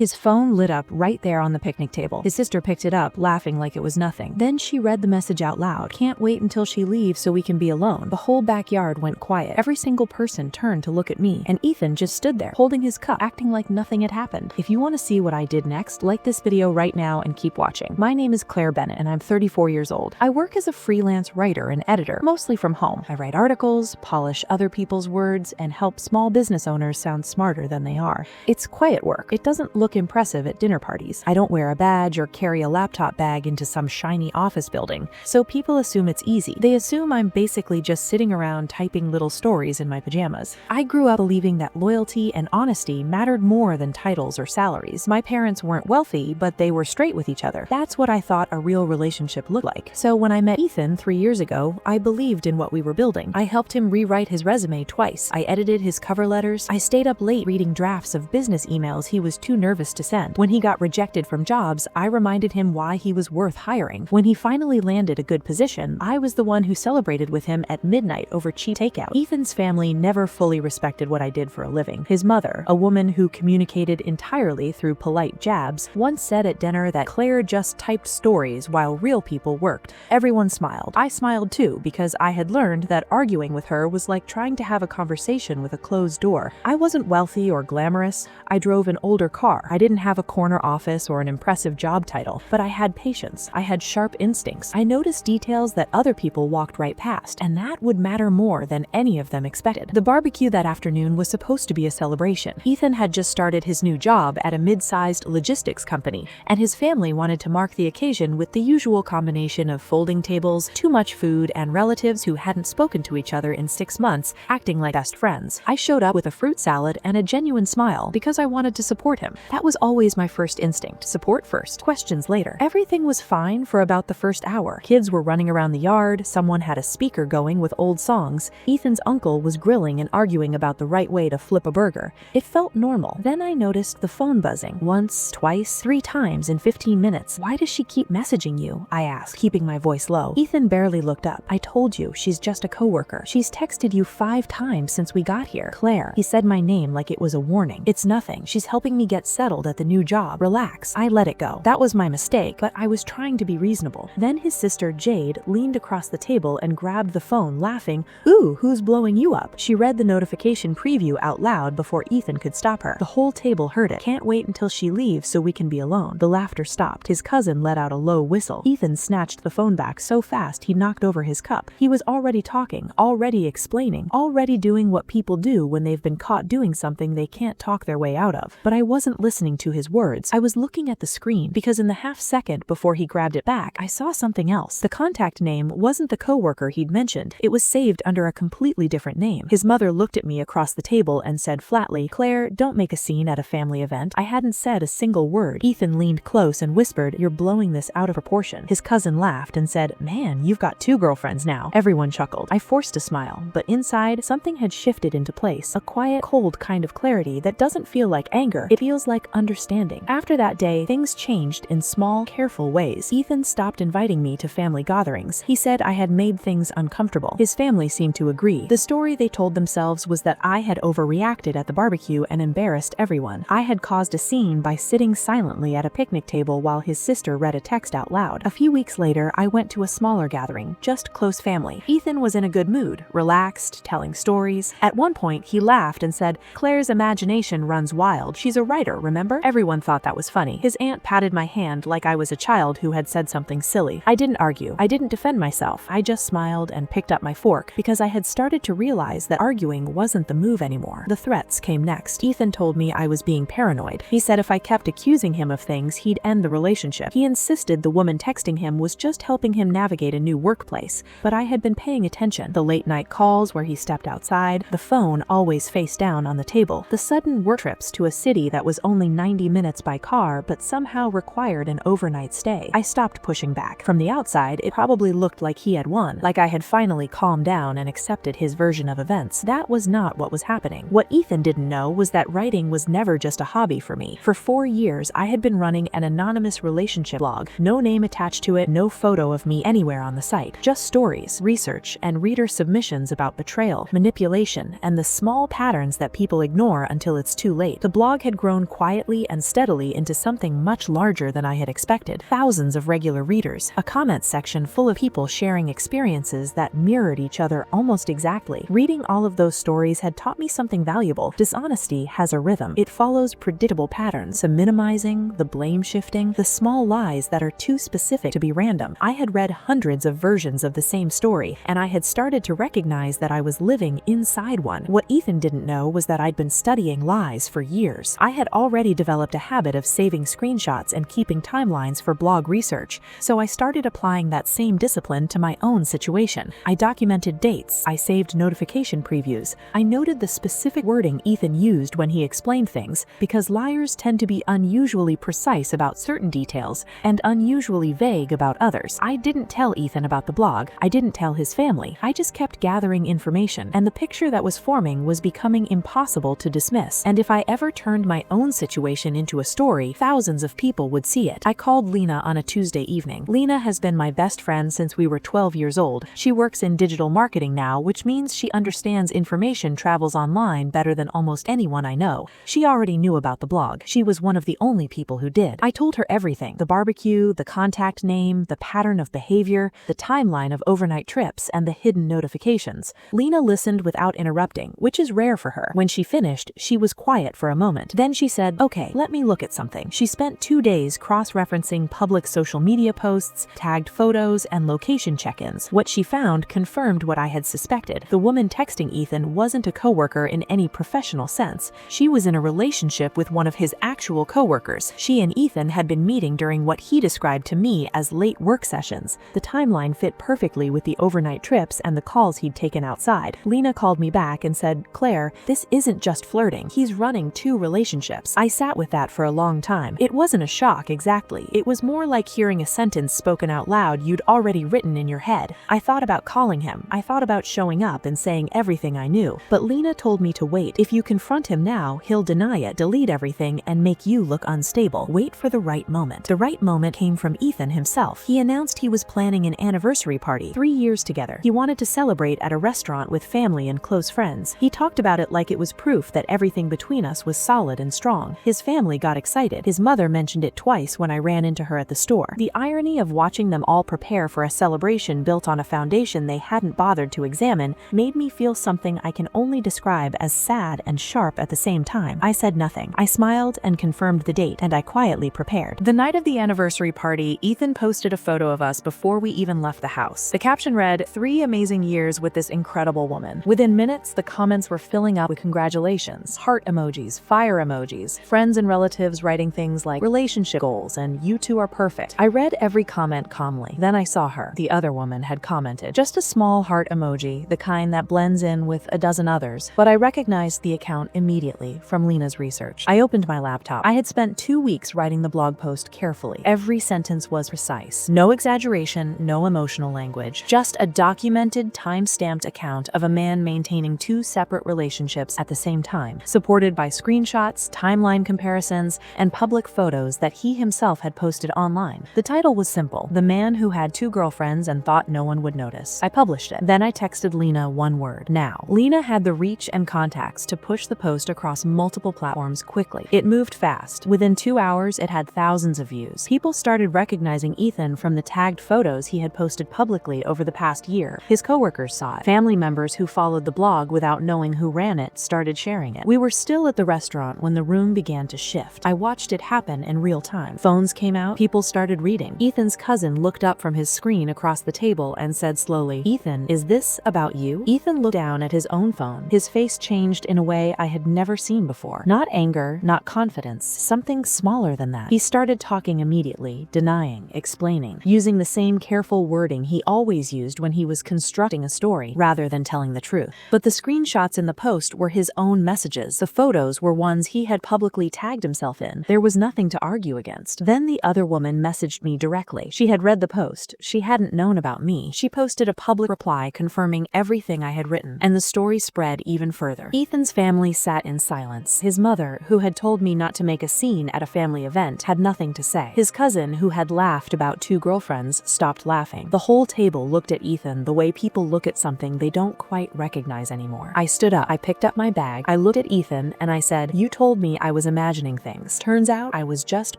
His phone lit up right there on the picnic table. His sister picked it up, laughing like it was nothing. Then she read the message out loud. "Can't wait until she leaves so we can be alone." The whole backyard went quiet. Every single person turned to look at me, and Ethan just stood there, holding his cup, acting like nothing had happened. If you want to see what I did next, like this video right now and keep watching. My name is Claire Bennett, and I'm 34 years old. I work as a freelance writer and editor, mostly from home. I write articles, polish other people's words, and help small business owners sound smarter than they are. It's quiet work. It doesn't look impressive at dinner parties. I don't wear a badge or carry a laptop bag into some shiny office building, so people assume it's easy. They assume I'm basically just sitting around typing little stories in my pajamas. I grew up believing that loyalty and honesty mattered more than titles or salaries. My parents weren't wealthy, but they were straight with each other. That's what I thought a real relationship looked like. So when I met Ethan 3 years ago, I believed in what we were building. I helped him rewrite his resume twice. I edited his cover letters. I stayed up late reading drafts of business emails he was too nervous to send. When he got rejected from jobs, I reminded him why he was worth hiring. When he finally landed a good position, I was the one who celebrated with him at midnight over cheap takeout. Ethan's family never fully respected what I did for a living. His mother, a woman who communicated entirely through polite jabs, once said at dinner that Claire just typed stories while real people worked. Everyone smiled. I smiled too, because I had learned that arguing with her was like trying to have a conversation with a closed door. I wasn't wealthy or glamorous. I drove an older car. I didn't have a corner office or an impressive job title, but I had patience. I had sharp instincts. I noticed details that other people walked right past, and that would matter more than any of them expected. The barbecue that afternoon was supposed to be a celebration. Ethan had just started his new job at a mid-sized logistics company, and his family wanted to mark the occasion with the usual combination of folding tables, too much food, and relatives who hadn't spoken to each other in 6 months, acting like best friends. I showed up with a fruit salad and a genuine smile because I wanted to support him. That was always my first instinct. Support first, questions later. Everything was fine for about the first hour. Kids were running around the yard, someone had a speaker going with old songs, Ethan's uncle was grilling and arguing about the right way to flip a burger. It felt normal. Then I noticed the phone buzzing. Once, twice, 3 times in 15 minutes. "Why does she keep messaging you?" I asked, keeping my voice low. Ethan barely looked up. "I told you, she's just a coworker. She's texted you 5 times since we got here." "Claire." He said my name like it was a warning. "It's nothing. She's helping me get settled at the new job. Relax." I let it go. That was my mistake, but I was trying to be reasonable. Then his sister, Jade, leaned across the table and grabbed the phone, laughing. "Ooh, who's blowing you up?" She read the notification preview out loud before Ethan could stop her. The whole table heard it. "Can't wait until she leaves so we can be alone." The laughter stopped. His cousin let out a low whistle. Ethan snatched the phone back so fast he knocked over his cup. He was already talking, already explaining, already doing what people do when they've been caught doing something they can't talk their way out of. But I wasn't listening to his words. I was looking at the screen, because in the half-second before he grabbed it back, I saw something else. The contact name wasn't the coworker he'd mentioned. It was saved under a completely different name. His mother looked at me across the table and said flatly, "Claire, don't make a scene at a family event." I hadn't said a single word. Ethan leaned close and whispered, "You're blowing this out of proportion." His cousin laughed and said, "Man, you've got 2 girlfriends now." Everyone chuckled. I forced a smile, but inside, something had shifted into place. A quiet, cold kind of clarity that doesn't feel like anger. It feels like understanding. After that day, things changed in small, careful ways. Ethan stopped inviting me to family gatherings. He said I had made things uncomfortable. His family seemed to agree. The story they told themselves was that I had overreacted at the barbecue and embarrassed everyone. I had caused a scene by sitting silently at a picnic table while his sister read a text out loud. A few weeks later, I went to a smaller gathering, just close family. Ethan was in a good mood, relaxed, telling stories. At one point, he laughed and said, "Claire's imagination runs wild. She's a writer, remember?" Everyone thought that was funny. His aunt patted my hand like I was a child who had said something silly. I didn't argue. I didn't defend myself. I just smiled and picked up my fork, because I had started to realize that arguing wasn't the move anymore. The threats came next. Ethan told me I was being paranoid. He said if I kept accusing him of things, he'd end the relationship. He insisted the woman texting him was just helping him navigate a new workplace, but I had been paying attention. The late-night calls where he stepped outside, the phone always face down on the table, the sudden work trips to a city that was only 90 minutes by car but somehow required an overnight stay. I stopped pushing back. From the outside, it probably looked like he had won, like I had finally calmed down and accepted his version of events. That was not what was happening. What Ethan didn't know was that writing was never just a hobby for me. For 4 years, I had been running an anonymous relationship blog. No name attached to it, no photo of me anywhere on the site. Just stories, research, and reader submissions about betrayal, manipulation, and the small patterns that people ignore until it's too late. The blog had grown quietly quietly and steadily into something much larger than I had expected. Thousands of regular readers, a comment section full of people sharing experiences that mirrored each other almost exactly. Reading all of those stories had taught me something valuable. Dishonesty has a rhythm. It follows predictable patterns, the minimizing, the blame shifting, the small lies that are too specific to be random. I had read hundreds of versions of the same story, and I had started to recognize that I was living inside one. What Ethan didn't know was that I'd been studying lies for years. I had already developed a habit of saving screenshots and keeping timelines for blog research, so I started applying that same discipline to my own situation. I documented dates, I saved notification previews, I noted the specific wording Ethan used when he explained things, because liars tend to be unusually precise about certain details and unusually vague about others. I didn't tell Ethan about the blog, I didn't tell his family, I just kept gathering information, and the picture that was forming was becoming impossible to dismiss. And if I ever turned my own situation into a story, thousands of people would see it. I called Lena on a Tuesday evening. Lena has been my best friend since we were 12 years old. She works in digital marketing now, which means she understands information travels online better than almost anyone I know. She already knew about the blog. She was one of the only people who did. I told her everything: the barbecue, the contact name, the pattern of behavior, the timeline of overnight trips, and the hidden notifications. Lena listened without interrupting, which is rare for her. When she finished, she was quiet for a moment. Then she said, "Okay, let me look at something." She spent 2 days cross-referencing public social media posts, tagged photos, and location check-ins. What she found confirmed what I had suspected. The woman texting Ethan wasn't a coworker in any professional sense. She was in a relationship with one of his actual coworkers. She and Ethan had been meeting during what he described to me as late work sessions. The timeline fit perfectly with the overnight trips and the calls he'd taken outside. Lena called me back and said, "Claire, this isn't just flirting. He's running 2 relationships." I sat with that for a long time. It wasn't a shock exactly. It was more like hearing a sentence spoken out loud you'd already written in your head. I thought about calling him. I thought about showing up and saying everything I knew. But Lena told me to wait. If you confront him now, he'll deny it, delete everything, and make you look unstable. Wait for the right moment. The right moment came from Ethan himself. He announced he was planning an anniversary party, 3 years together. He wanted to celebrate at a restaurant with family and close friends. He talked about it like it was proof that everything between us was solid and strong. His family got excited. His mother mentioned it twice when I ran into her at the store. The irony of watching them all prepare for a celebration built on a foundation they hadn't bothered to examine made me feel something I can only describe as sad and sharp at the same time. I said nothing. I smiled and confirmed the date, and I quietly prepared. The night of the anniversary party, Ethan posted a photo of us before we even left the house. The caption read, "3 amazing years with this incredible woman." Within minutes, the comments were filling up with congratulations, heart emojis, fire emojis, friends and relatives writing things like relationship goals and "you two are perfect." I read every comment calmly. Then I saw her. The other woman had commented. Just a small heart emoji, the kind that blends in with a dozen others, but I recognized the account immediately from Lena's research. I opened my laptop. I had spent 2 weeks writing the blog post carefully. Every sentence was precise. No exaggeration, no emotional language. Just a documented, time-stamped account of a man maintaining 2 separate relationships at the same time, supported by screenshots, timeline comparisons, and public photos that he himself had posted online. The title was simple: "The Man Who Had 2 Girlfriends and Thought No One Would Notice." I published it. Then I texted Lena one word: "Now." Lena had the reach and contacts to push the post across multiple platforms quickly. It moved fast. Within 2 hours, it had thousands of views. People started recognizing Ethan from the tagged photos he had posted publicly over the past year. His coworkers saw it. Family members who followed the blog without knowing who ran it started sharing it. We were still at the restaurant when the room began to shift. I watched it happen in real time. Phones came out. People started reading. Ethan's cousin looked up from his screen across the table and said slowly, "Ethan, is this about you?" Ethan looked down at his own phone. His face changed in a way I had never seen before. Not anger, not confidence, something smaller than that. He started talking immediately, denying, explaining, using the same careful wording he always used when he was constructing a story, rather than telling the truth. But the screenshots in the post were his own messages. The photos were ones he had publicly tagged himself in. There was nothing to argue against. Then the other woman messaged me directly. She had read the post. She hadn't known about me. She posted a public reply confirming everything I had written, and the story spread even further. Ethan's family sat in silence. His mother, who had told me not to make a scene at a family event, had nothing to say. His cousin, who had laughed about 2 girlfriends, stopped laughing. The whole table looked at Ethan the way people look at something they don't quite recognize anymore. I stood up. I picked up my bag. I looked at Ethan and I said, "You told me I was was imagining things. Turns out I was just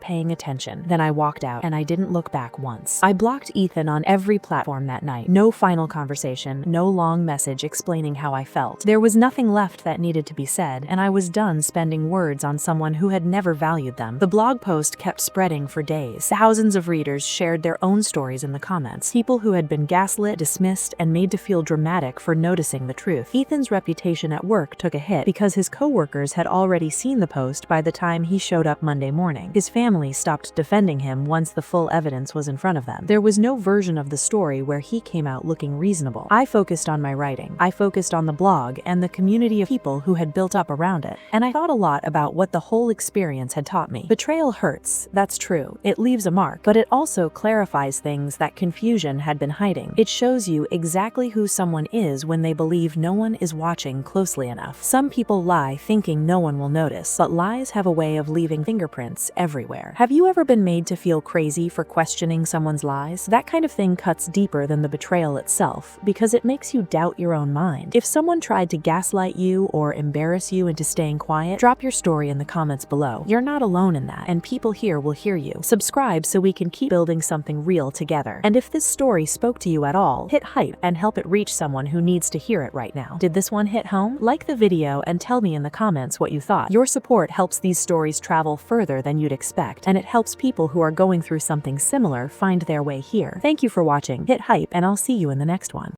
paying attention. Then I walked out, and I didn't look back once. I blocked Ethan on every platform that night. No final conversation, no long message explaining how I felt. There was nothing left that needed to be said, and I was done spending words on someone who had never valued them. The blog post kept spreading for days. Thousands of readers shared their own stories in the comments. People who had been gaslit, dismissed, and made to feel dramatic for noticing the truth. Ethan's reputation at work took a hit because his coworkers had already seen the post by the time he showed up Monday morning. His family stopped defending him once the full evidence was in front of them. There was no version of the story where he came out looking reasonable. I focused on my writing. I focused on the blog and the community of people who had built up around it. And I thought a lot about what the whole experience had taught me. Betrayal hurts, that's true. It leaves a mark, but it also clarifies things that confusion had been hiding. It shows you exactly who someone is when they believe no one is watching closely enough. Some people lie thinking no one will notice, but lies have a way of leaving fingerprints everywhere. Have you ever been made to feel crazy for questioning someone's lies? That kind of thing cuts deeper than the betrayal itself because it makes you doubt your own mind. If someone tried to gaslight you or embarrass you into staying quiet, drop your story in the comments below. You're not alone in that, and people here will hear you. Subscribe so we can keep building something real together. And if this story spoke to you at all, hit hype and help it reach someone who needs to hear it right now. Did this one hit home? Like the video and tell me in the comments what you thought. Your support helps these stories travel further than you'd expect, and it helps people who are going through something similar find their way here. Thank you for watching. Hit hype, and I'll see you in the next one.